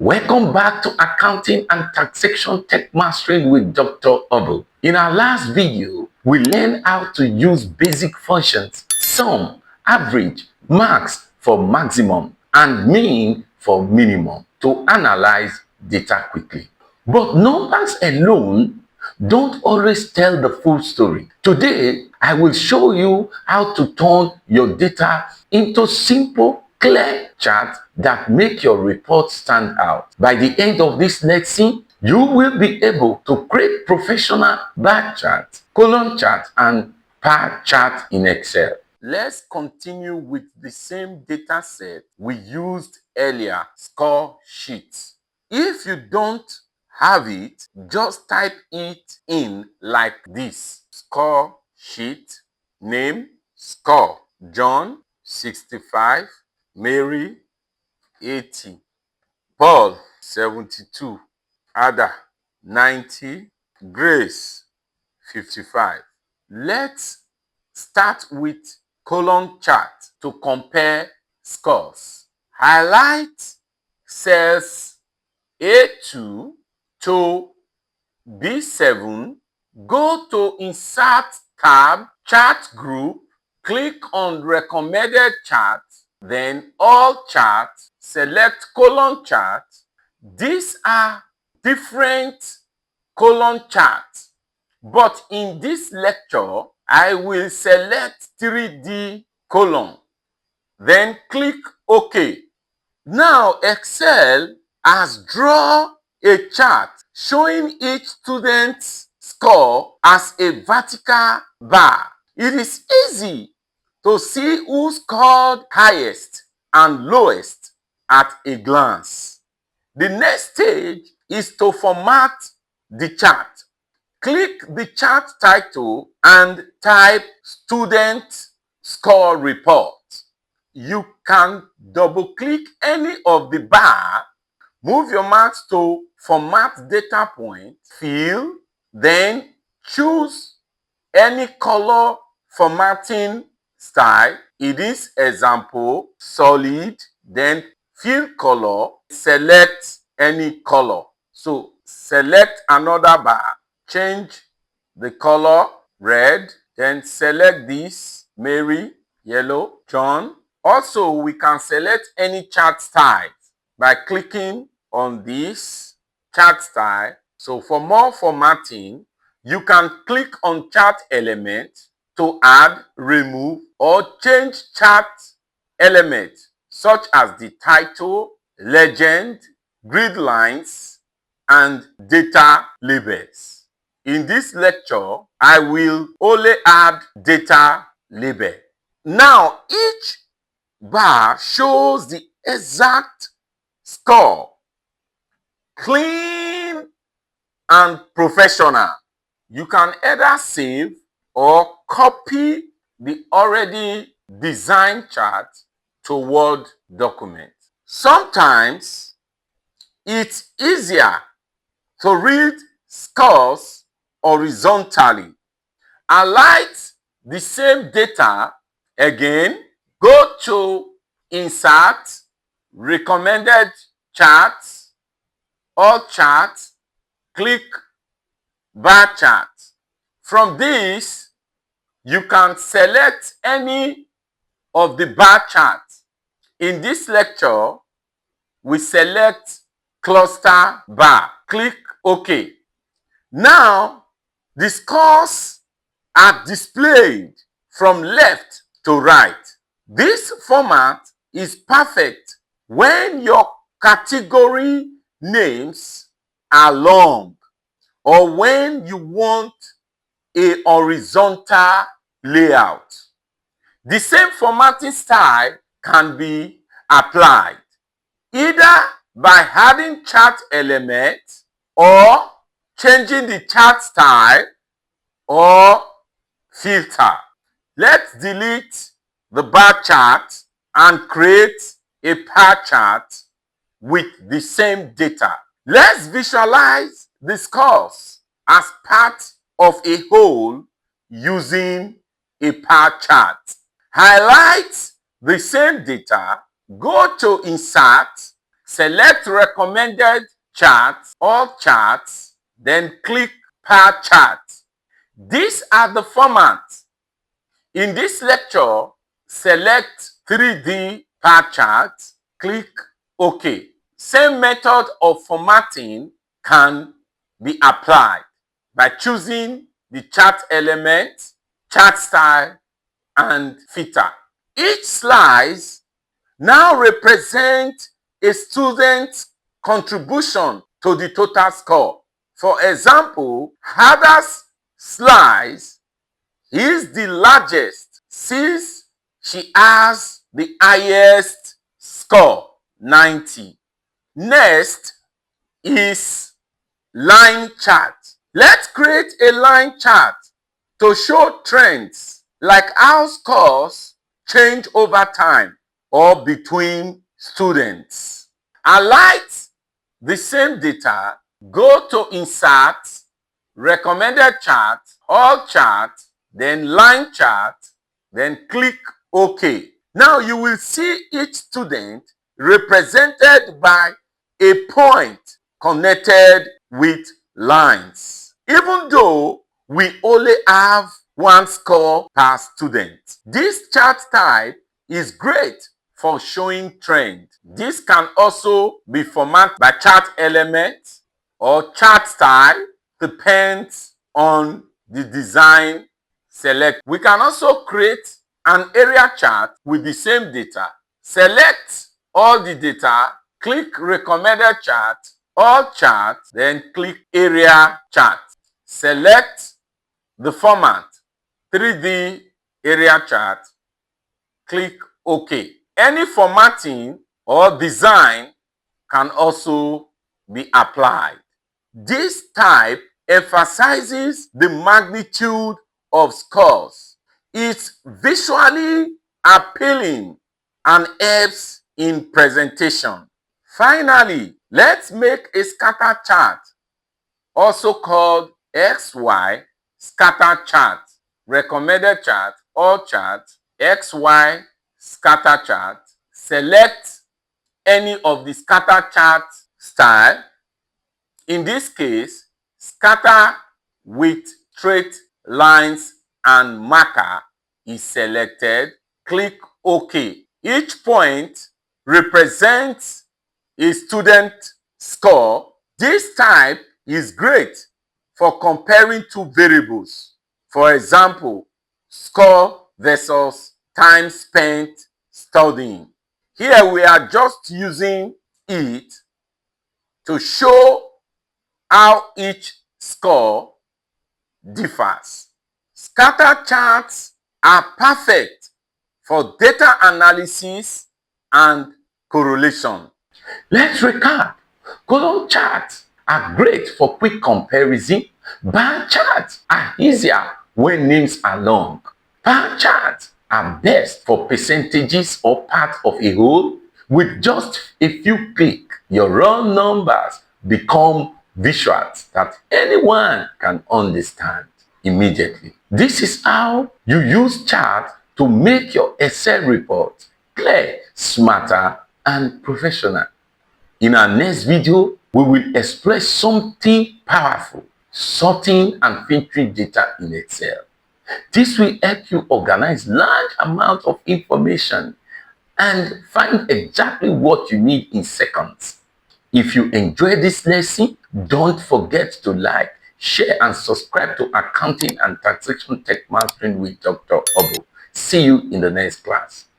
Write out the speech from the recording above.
Welcome back to Accounting and Taxation Tech Mastery with Dr. Oboh. In our last video, we learned how to use basic functions, sum, average, max for maximum, and mean for minimum to analyze data quickly. But numbers alone don't always tell the full story. Today, I will show you how to turn your data into simple, clear charts that make your report stand out. By the end of this lesson, you will be able to create professional bar charts, column charts, and pie charts in Excel. Let's continue with the same data set we used earlier, score sheets. If you don't have it, just type it in like this: score sheet, name, score, John 65, Mary 80, Paul 72, Ada 90, Grace 55. Let's start with column chart to compare scores. Highlight cells A2 to B7, go to Insert tab, Chart Group, click on Recommended Chart, then All Charts, select Column Chart. These are different column charts, but in this lecture, I will select 3D column, then click OK. Now Excel has drawn a chart showing each student's score as a vertical bar. It is easy to see who scored highest and lowest at a glance. The next stage is to format the chart. Click the chart title and type Student Score Report. You can double-click any of the bar, move your mouse to Format Data Point, Fill, then choose any color formatting style. In this example, solid, then fill color, select any color. So select another bar, change the color red, then select this, Mary, yellow, John. Also, we can select any chart style by clicking on this chart style. So for more formatting, you can click on chart element to add, remove, or change chart element such as the title, legend, grid lines, and data labels. In this lecture, I will only add data label. Now, each bar shows the exact score, clean and professional. You can either save or copy the already designed chart to Word document. Sometimes it's easier to read scores horizontally. Highlight the same data again, go to Insert, Recommended Charts, All Charts, click Bar Chart. From this, you can select any of the bar charts. In this lecture, we select Cluster Bar. Click OK. Now, the scores are displayed from left to right. This format is perfect when your category names are long or when you want a horizontal layout. The same formatting style can be applied either by adding chart elements or changing the chart style or filter. Let's delete the bar chart and create a pie chart with the same data. Let's visualize the scores as part of a whole using a pie chart. Highlight the same data, go to Insert, select recommended charts, all charts, then click per chart. These are the formats. In this lecture, select 3D per chart, click OK. Same method of formatting can be applied by choosing the chart element, chart style, and filter. Each slice now represents a student's contribution to the total score. For example, Hada's slice is the largest since she has the highest score, 90. Next is line chart. Let's create a line chart to show trends like how scores change over time or between students. Highlight the same data, go to Insert, Recommended Chart, All Chart, then Line Chart, then click OK. Now you will see each student represented by a point connected with lines. Even though we only have one score per student, this chart type is great for showing trend. This can also be formatted by chart element or chart style, depends on the design select. We can also create an area chart with the same data. Select all the data, click recommended chart, all charts, then click area chart. Select the format 3D area chart, click OK. Any formatting or design can also be applied. This type emphasizes the magnitude of scores. It's visually appealing and helps in presentation. Finally, let's make a scatter chart, also called XY scatter chart, recommended chart, all chart, XY scatter chart. Select any of the scatter chart style. In this case, scatter with straight lines and marker is selected. Click OK. Each point represents a student score. This type is great for comparing two variables. For example, score versus time spent studying. Here we are just using it to show how each score differs. Scatter charts are perfect for data analysis and correlation. Let's recap. Column charts are great for quick comparison. Bar charts are easier when names are long. Bar charts are best for percentages or parts of a whole. With just a few clicks, your raw numbers become visuals that anyone can understand immediately. This is how you use charts to make your Excel report clear, smarter, and professional. In our next video, we will explore something powerful: sorting and filtering data in Excel. This will help you organize large amounts of information and find exactly what you need in seconds. If you enjoyed this lesson, don't forget to like, share, and subscribe to Accounting and Taxation Tech Mastery with Dr. Oboh. See you in the next class.